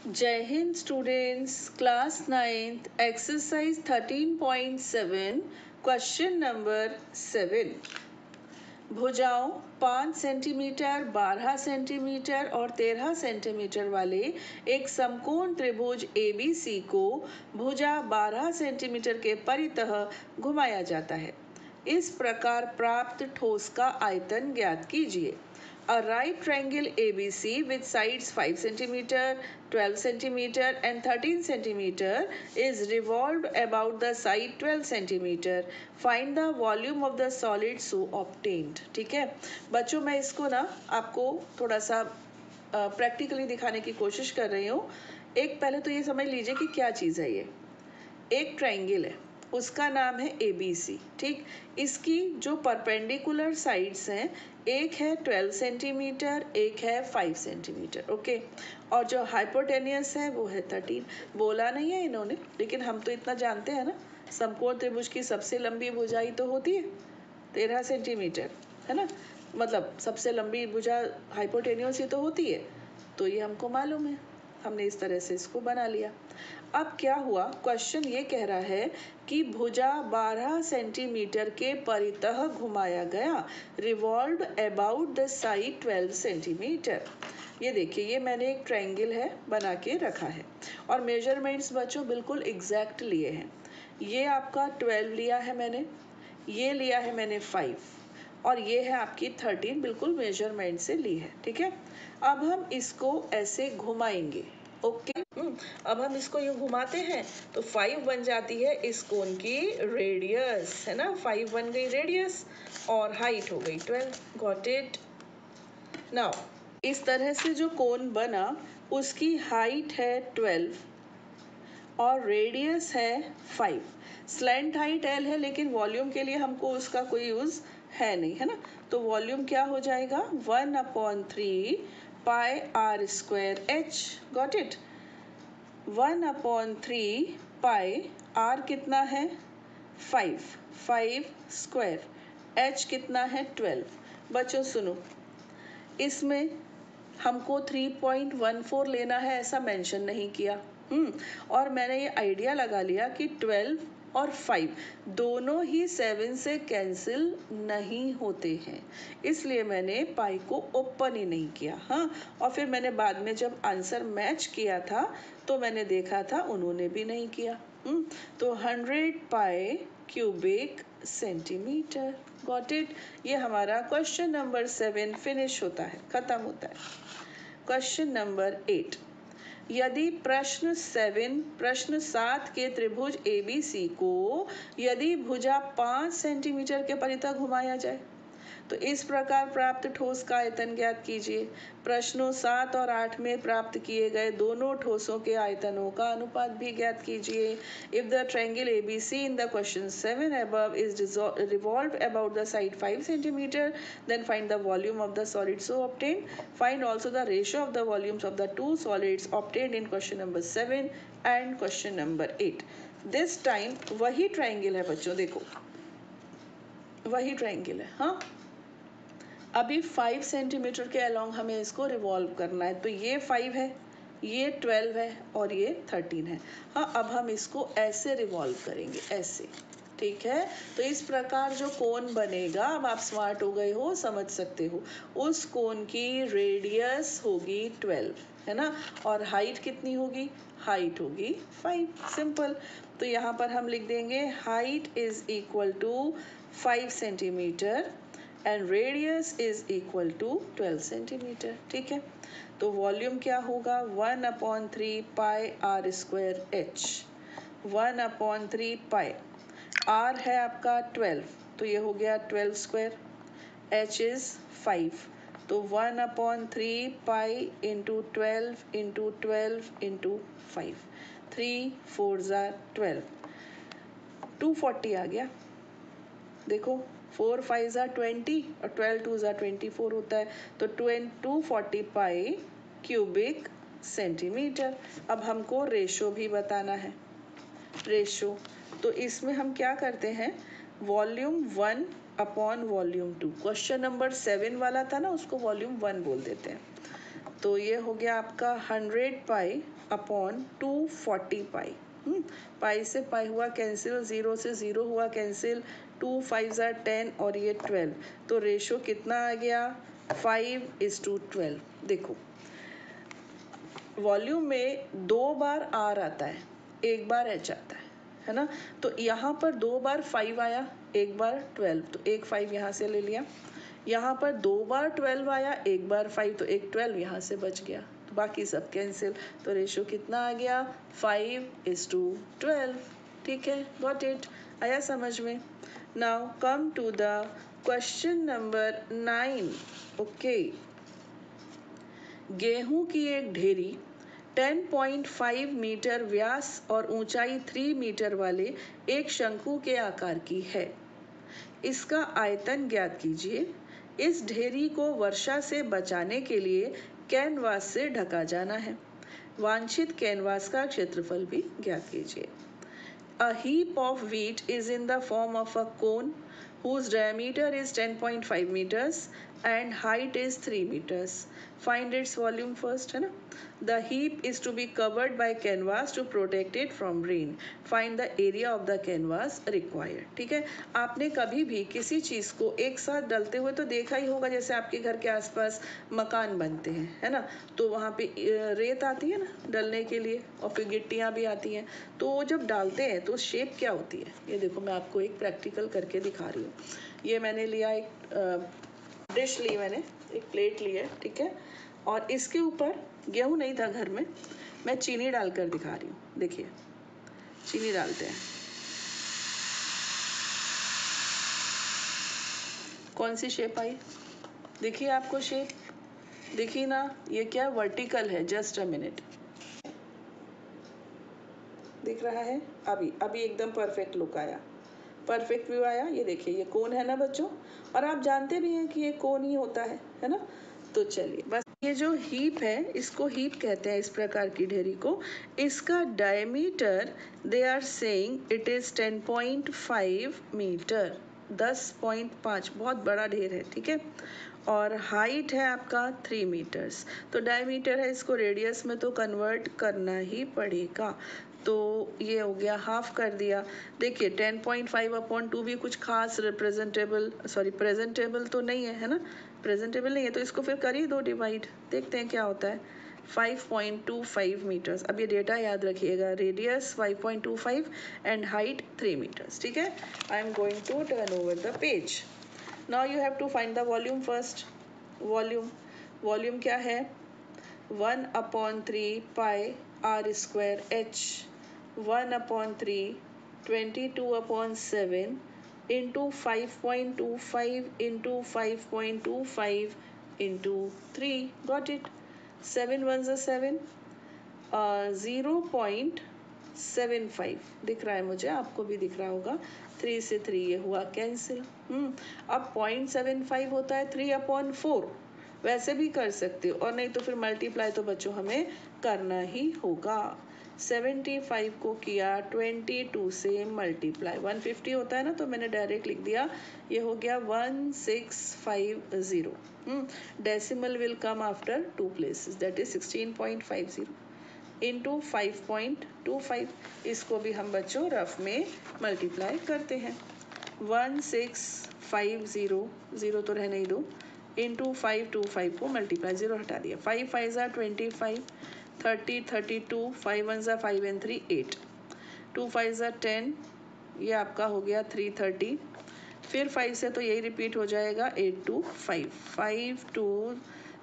जय Hind students, class 9th exercise 13.7 question number 7। भुजाओं 5 centimetre, 12 centimetre और 13 सेंटीमीटर वाले एक समकोण त्रिभुज ABC को भुजा 12 सेंटीमीटर के परितः घुमाया जाता है। इस प्रकार प्राप्त ठोस का आयतन ज्ञात कीजिए। A right triangle ABC with sides 5 cm, 12 cm and 13 cm is revolved about the side 12 cm. Find the volume of the solid so obtained. ठीक है बच्चों, मैं इसको ना आपको थोड़ा सा प्रैक्टिकली दिखाने की कोशिश कर रही हूँ। एक पहले तो ये समझ लीजिए कि क्या चीज़ है ये। एक ट्राइंगल है, उसका नाम है ABC। ठीक, इसकी जो परपेंडिकुलर साइड्स हैं, एक है 12 सेंटीमीटर, एक है 5 सेंटीमीटर। ओके, और जो हाइपोटेनियस है वो है 13। बोला नहीं है इन्होंने, लेकिन हम तो इतना जानते हैं ना, समकोण त्रिभुज की सबसे लंबी भुजाई तो होती है 13 सेंटीमीटर, है ना। मतलब सबसे लंबी भुजा हाइपोटेनियस ही तो होती है, तो ये हमको मालूम है, हमने इस तरह से इसको बना लिया। अब क्या हुआ, क्वेश्चन ये कह रहा है कि भुजा 12 सेंटीमीटर के परितः घुमाया गया, revolve about the side 12 centimetre. ये देखिए, ये मैंने एक ट्रायंगल है बना के रखा है और मेजरमेंट्स बच्चों बिल्कुल एग्जैक्ट लिए हैं। ये आपका 12 लिया है मैंने, ये लिया है मैंने 5 और ये है आपकी 13, बिल्कुल मेजरमेंट से ली है। ठीक है, अब हम इसको ऐसे घुमाएंगे। ओके, अब हम इसको यूं घुमाते हैं तो 5 बन जाती है इस कोण की रेडियस, है ना। 5 बन गई रेडियस और हाइट हो गई 12। Got it. नाउ इस तरह से जो कोण बना उसकी हाइट है 12 और रेडियस है 5। स्लैंट हाइट L है, लेकिन वॉल्यूम के लिए हमको उसका कोई यूज है नहीं, है ना। तो वॉल्यूम क्या हो जाएगा, 1/3 pi r square h. Got it. 1/3 pi r कितना है 5 स्क्वायर, एच कितना है 12। बच्चों सुनो, इसमें हमको 3.14 लेना है ऐसा मेंशन नहीं किया। और मैंने ये आइडिया लगा लिया कि 12 और 5 दोनों ही 7 से कैंसिल नहीं होते हैं, इसलिए मैंने पाई को ओपन ही नहीं किया। हाँ, और फिर मैंने बाद में जब आंसर मैच किया था तो मैंने देखा था उन्होंने भी नहीं किया। तो 100 पाई क्यूबिक सेंटीमीटर। Got it. ये हमारा क्वेश्चन नंबर 7 फिनिश होता है, खत्म होता है। Question number 8। यदि प्रश्न 7 के त्रिभुज ABC को यदि भुजा 5 सेंटीमीटर के परितः घुमाया जाए तो इस प्रकार प्राप्त ठोस का आयतन ज्ञात कीजिए। प्रश्नों 7 और 8 में प्राप्त किए गए दोनों ठोसों के आयतनों का अनुपात भी ज्ञात कीजिए। If the triangle ABC in the question 7 above is revolved about the side 5 centimeter, then find the volume of the solid so obtained. Find also the ratio of the volumes of the two solids obtained in question number 7 and question number 8. This time वही triangle है बच्चों, देखो वही triangle है। हाँ, अभी 5 centimetre के along हमें इसको रिवॉल्व करना है, तो ये 5 है, ये 12 है और ये 13 है। हाँ, अब हम इसको ऐसे रिवॉल्व करेंगे, ऐसे। ठीक है, तो इस प्रकार जो कोण बनेगा, अब आप स्मार्ट हो गए हो, समझ सकते हो, उस कोण की रेडियस होगी 12, है ना, और हाइट कितनी होगी, हाइट होगी 5। सिंपल। तो यहाँ पर हम लिख देंगे height is equal to 5 centimetre and radius is equal to 12 centimetre. ठीक है, तो वॉल्यूम क्या होगा, 1/3 pi r square h. 1/3 pi, r है आपका 12, तो ये हो गया 12 स्क्वायर, एच इज 5, तो 1/3 पाई इंटू 12 इंटू 12 इंटू 5, 3 4 12, 240 आ गया। देखो 4 5 20 और 12 2 24 होता है, तो 240 पाई क्यूबिक सेंटीमीटर। अब हमको रेशो भी बताना है, रेशो। तो इसमें हम क्या करते हैं, volume 1 upon volume 2, question number 7 वाला था ना, उसको वॉल्यूम 1 बोल देते हैं। तो ये हो गया आपका 100 पाई अपॉन 240 पाई। पाई से पाई हुआ कैंसिल, 0 से 0 हुआ कैंसिल, 2 5 ज़ा 10 और ये 12, तो रेशो कितना आ गया 5:12। देखो वॉल्यूम में 2 बार आर आता है, 1 बार एच आता है ना। तो यहाँ पर 2 बार 5 आया, 1 बार 12, तो एक 5 यहाँ से ले लिया। यहाँ पर 2 बार 12 आया, 1 बार 5, तो एक 12 यहाँ से बच गया, तो बाकी सब कैंसिल। तो रेशो कितना आ गया 5:12। ठीक है, गॉट इट, आया समझ में। Now come to the question number 9। Okay, गेहूं की एक ढेरी 10.5 मीटर व्यास और ऊंचाई 3 मीटर वाले एक शंकु के आकार की है। इसका आयतन ज्ञात कीजिए। इस ढेरी को वर्षा से बचाने के लिए कैनवास से ढका जाना है। वांछित कैनवास का क्षेत्रफल भी ज्ञात कीजिए। A heap of wheat is in the form of a cone whose diameter is 10.5 meters and height is 3 meters. Find its volume first, है ना। The heap is to be covered by canvas to protect it from rain. Find the area of the canvas required. ठीक है, आपने कभी भी किसी चीज़ को एक साथ डलते हुए तो देखा ही होगा, जैसे आपके घर के आसपास मकान बनते हैं, है ना, तो वहाँ पे रेत आती है ना डलने के लिए, और फिर गिट्टियाँ भी आती हैं। तो वो जब डालते हैं तो शेप क्या होती है, ये देखो मैं आपको एक प्रैक्टिकल करके दिखा रही हूँ। ये मैंने लिया एक डिश ली, मैंने एक प्लेट ली है, ठीक है, और इसके ऊपर गेहूं नहीं था घर में, मैं चीनी डालकर दिखा रही हूँ। देखिए चीनी डालते हैं, कौन सी शेप आई, देखिए आपको शेप देखिए ना, ये क्या वर्टिकल है। जस्ट अ मिनट, दिख रहा है, अभी अभी एकदम परफेक्ट लुक आया, परफेक्ट व्यू आया। ये देखिए ये कोन है ना बच्चों, और आप जानते भी हैं कि ये कोन ही होता है ना। तो चलिए बस, ये जो हीप है इसको हीप कहते हैं, इस प्रकार की ढेरी को। इसका diameter they are saying it is 10.5 metre, 10.5, बहुत बड़ा ढेर है, ठीक है। और हाइट है आपका 3 मीटर्स, तो डायमीटर है, इसको रेडियस में तो कन्वर्ट करना ही पड़ेगा। तो ये हो गया, हाफ कर दिया। देखिए 10.5 अपॉन 2 भी कुछ खास प्रेजेंटेबल तो नहीं है, है ना, प्रेजेंटेबल नहीं है, तो इसको फिर कर ही दो डिवाइड, देखते हैं क्या होता है। 5.25 मीटर्स, अब ये डेटा याद रखिएगा, रेडियस 5.25 एंड हाइट 3 मीटर्स, ठीक है। I am going to turn over the page. Now you have to find the volume first. Volume क्या है, 1/3 pi r square h, 1/3 22/7 into 5.25 into 5.25 into 3, got it, 7 1s are 7, 0.75 दिख रहा है मुझे, आपको भी दिख रहा होगा, 3 से 3 ये हुआ कैंसिल। अब 0.75 होता है 3/4, वैसे भी कर सकते हो, और नहीं तो फिर मल्टीप्लाई तो बच्चों हमें करना ही होगा। 75 को किया 22 से मल्टीप्लाई, 150 होता है ना, तो मैंने डायरेक्ट लिख दिया, ये हो गया 1650। Decimal will come after 2 places, that is 16.50 into 5.25। इसको भी हम बच्चों रफ में मल्टीप्लाई करते हैं। 1650, 0 तो रहने ही दो, इंटू 525 को मल्टीप्लाई, 0 हटा दिया, 5 5 ज़ा 25, 30 32, 5 1 ज़ा 5 and 3 8, 2 5 ज़ा 10, ये आपका हो गया 330, फिर 5 से तो यही रिपीट हो जाएगा, 8 2 5, 5 2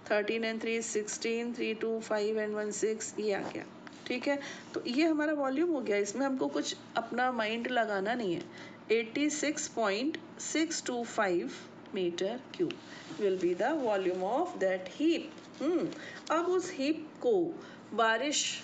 13 and 3 16, 3 2 5 and 1 6, ये आ गया, ठीक है। तो ये हमारा वॉल्यूम हो गया, इसमें हमको कुछ अपना माइंड लगाना नहीं है। 86.625 metre cube will be the volume of that heap. अब उस हीप को बारिश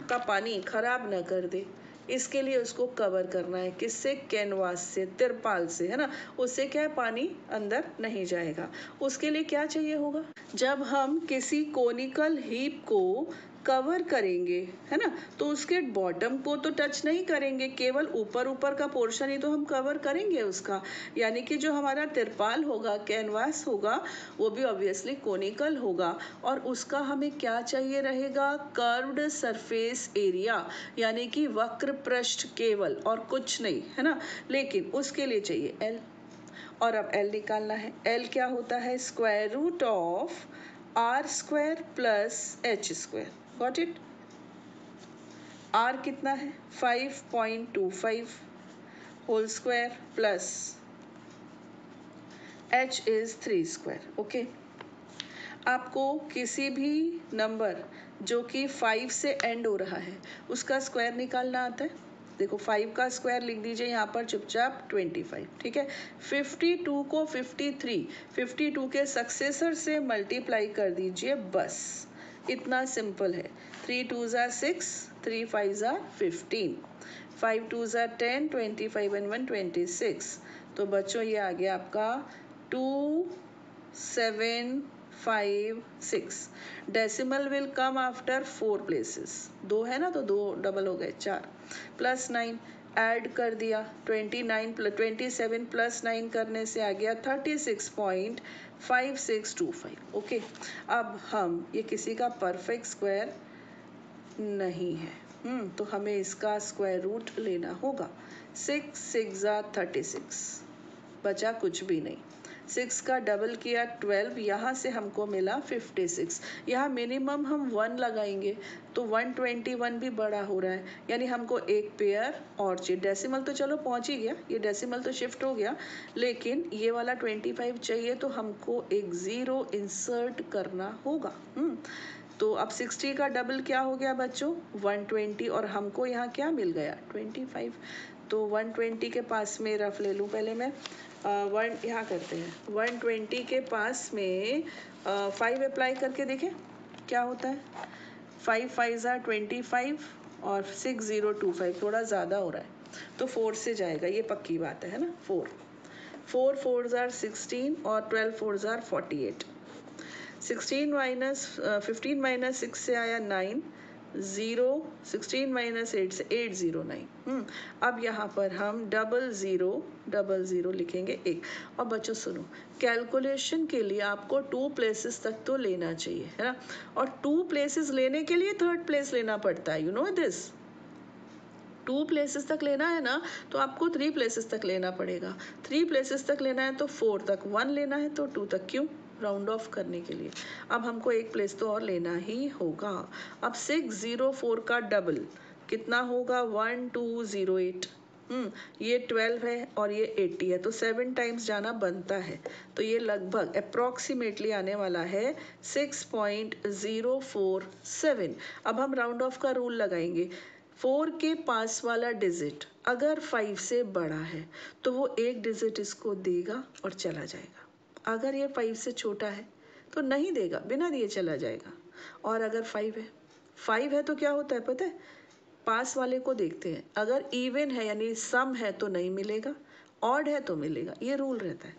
का पानी खराब ना कर दे, इसके लिए उसको कवर करना है, किससे, कैनवास से, तिरपाल से, है ना, उससे क्या है, पानी अंदर नहीं जाएगा। उसके लिए क्या चाहिए होगा, जब हम किसी कोनिकल हीप को कवर करेंगे, है ना, तो उसके बॉटम को तो टच नहीं करेंगे, केवल ऊपर ऊपर का पोर्शन ही तो हम कवर करेंगे उसका। यानी कि जो हमारा तिरपाल होगा, कैनवास होगा, वो भी ऑब्वियसली कोनिकल होगा और उसका हमें क्या चाहिए रहेगा, कर्व्ड सरफेस एरिया, यानी कि वक्र पृष्ठ केवल और कुछ नहीं, है ना। लेकिन उसके लिए चाहिए एल, और अब एल निकालना है। एल क्या होता है, square root of r square plus h square. Got it. R कितना है 5.25 whole square plus h is 3 square. Okay, आपको किसी भी नंबर जो कि 5 से एंड हो रहा है उसका स्क्वायर निकालना आता है। देखो 5 का स्क्वायर लिख दीजिए यहाँ पर चुपचाप 25, ठीक है। 52 को 52 के सक्सेसर से मल्टीप्लाई कर दीजिए, बस इतना सिंपल है। 3 2 ज़ा 6, 3 5 ज़ा 15, 5 2 ज़ा 10, 25 and 1 26। तो बच्चों ये आ गया आपका 2 7 5 6। Decimal will come after 4 places, 2 है ना, तो 2 डबल हो गए 4, प्लस 9 ऐड कर दिया 29 प्लस 27 प्लस 9 करने से आ गया 36.5625। ओके, अब हम ये किसी का परफेक्ट स्क्वायर नहीं है, तो हमें इसका स्क्वायर रूट लेना होगा। 6 6 ज़ा 36, बचा कुछ भी नहीं। 6 का डबल किया 12, यहाँ से हमको मिला 56। यहाँ मिनिमम हम 1 लगाएंगे तो 121 भी बड़ा हो रहा है, यानी हमको एक पेयर और चाहिए। डेसिमल तो चलो पहुँच ही गया, ये डेसिमल तो शिफ्ट हो गया, लेकिन ये वाला 25 चाहिए तो हमको एक ज़ीरो इंसर्ट करना होगा। तो अब 60 का डबल क्या हो गया बच्चों, 120, और हमको यहाँ क्या मिल गया 25। तो 120 के पास में रफ ले लूँ पहले मैं, वन यहाँ करते हैं 120 के पास में 5 अप्लाई करके देखें क्या होता है। 5 5 ज़ा 25 और 6025 थोड़ा ज़्यादा हो रहा है तो 4 से जाएगा, ये पक्की बात है ना। 4 4 4 ज़ा 16 और 12 4 ज़ा 48। 16 माइनस 15 माइनस 6 से आया 9, 0, 16 माइनस 8 से 809। अब यहाँ पर हम डबल ज़ीरो लिखेंगे एक। और बच्चों सुनो, कैलकुलेशन के लिए आपको 2 प्लेसेस तक तो लेना चाहिए, है ना, और 2 प्लेसेस लेने के लिए 3rd प्लेस लेना पड़ता है, यू नो दिस। 2 प्लेसेस तक लेना है ना तो आपको 3 प्लेसेस तक लेना पड़ेगा। 3 प्लेसेस तक लेना है तो 4 तक 1 लेना है, तो 2 तक क्यों, राउंड ऑफ करने के लिए। अब हमको एक प्लेस तो और लेना ही होगा। अब 604 का डबल कितना होगा 1208। ये 12 है और ये 80 है, तो 7 टाइम्स जाना बनता है, तो ये लगभग अप्रॉक्सीमेटली आने वाला है 6.047। अब हम राउंड ऑफ का रूल लगाएंगे। 4 के पास वाला डिजिट अगर 5 से बड़ा है तो वो एक डिजिट इसको देगा और चला जाएगा। अगर ये 5 से छोटा है तो नहीं देगा, बिना दिए चला जाएगा। और अगर 5 है तो क्या होता है पता है, पास वाले को देखते हैं, अगर इवन है यानी सम है तो नहीं मिलेगा, ऑड है तो मिलेगा, ये रूल रहता है।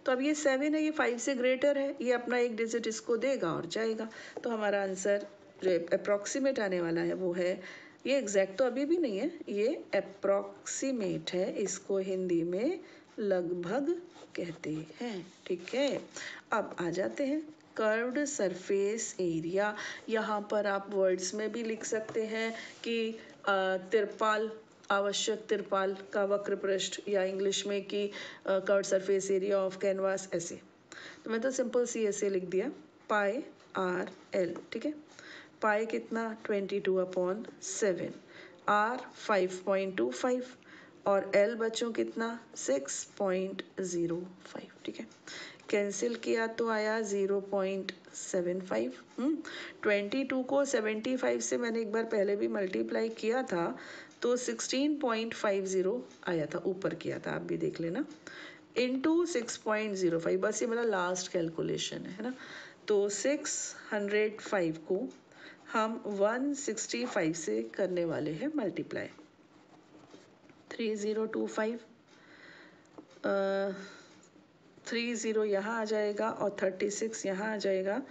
तो अब ये 7 है, ये 5 से ग्रेटर है, ये अपना एक डिजिट इसको देगा और जाएगा। तो हमारा आंसर जो अप्रॉक्सीमेट आने वाला है वो है, ये एग्जैक्ट तो अभी भी नहीं है, ये अप्रॉक्सीमेट है, इसको हिंदी में लगभग कहते हैं, ठीक है। अब आ जाते हैं कर्व्ड सरफेस एरिया। यहाँ पर आप वर्ड्स में भी लिख सकते हैं कि तिरपाल, आवश्यक तिरपाल का वक्र पृष्ठ, या इंग्लिश में कि curved surface area of canvas, ऐसे। तो मैं तो सिंपल सी ऐसे लिख दिया, पाई आर एल, ठीक है। पाई कितना 22/7, आर 5.25 और एल बच्चों कितना 6.05, ठीक है। कैंसिल किया तो आया 0.75। 22 को 75 से मैंने एक बार पहले भी मल्टीप्लाई किया था तो 16.50 आया था, ऊपर किया था, आप भी देख लेना, इंटू 6.05। बस ये मेरा लास्ट कैलकुलेशन है ना। तो 605 को हम 165 से करने वाले हैं मल्टीप्लाई। 3025 30 यहाँ आ जाएगा और 36 यहाँ आ जाएगा,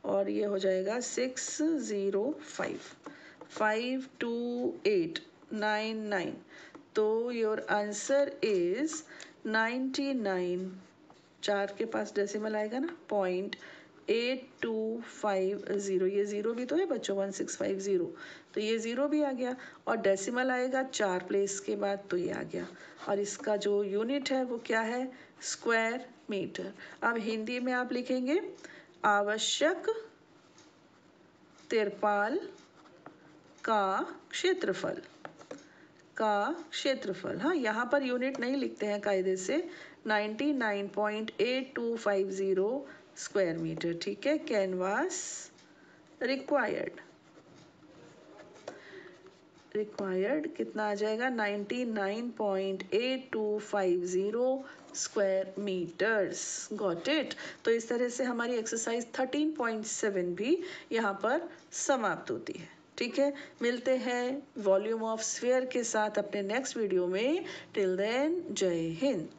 और ये हो जाएगा 605 52899। तो योर आंसर इज 99, 4 के पास डेसिमल आएगा ना, 0.8250। ये ज़ीरो भी तो है बच्चों, 1650, तो ये ज़ीरो भी आ गया और डेसिमल आएगा 4 प्लेस के बाद, तो ये आ गया। और इसका जो यूनिट है वो क्या है, स्क्वायर मीटर। अब हिंदी में आप लिखेंगे आवश्यक तिरपाल का क्षेत्रफल, हाँ यहाँ पर यूनिट नहीं लिखते हैं कायदे से, 99.8250 स्क्वायर मीटर, ठीक है। कैनवास रिक्वायर्ड कितना आ जाएगा, 99.8250 स्क्वायर मीटर्स। Got it. तो इस तरह से हमारी एक्सरसाइज 13.7 भी यहाँ पर समाप्त होती है, ठीक है। मिलते हैं वॉल्यूम ऑफ स्फीयर के साथ अपने नेक्स्ट वीडियो में। टिल देन जय हिंद।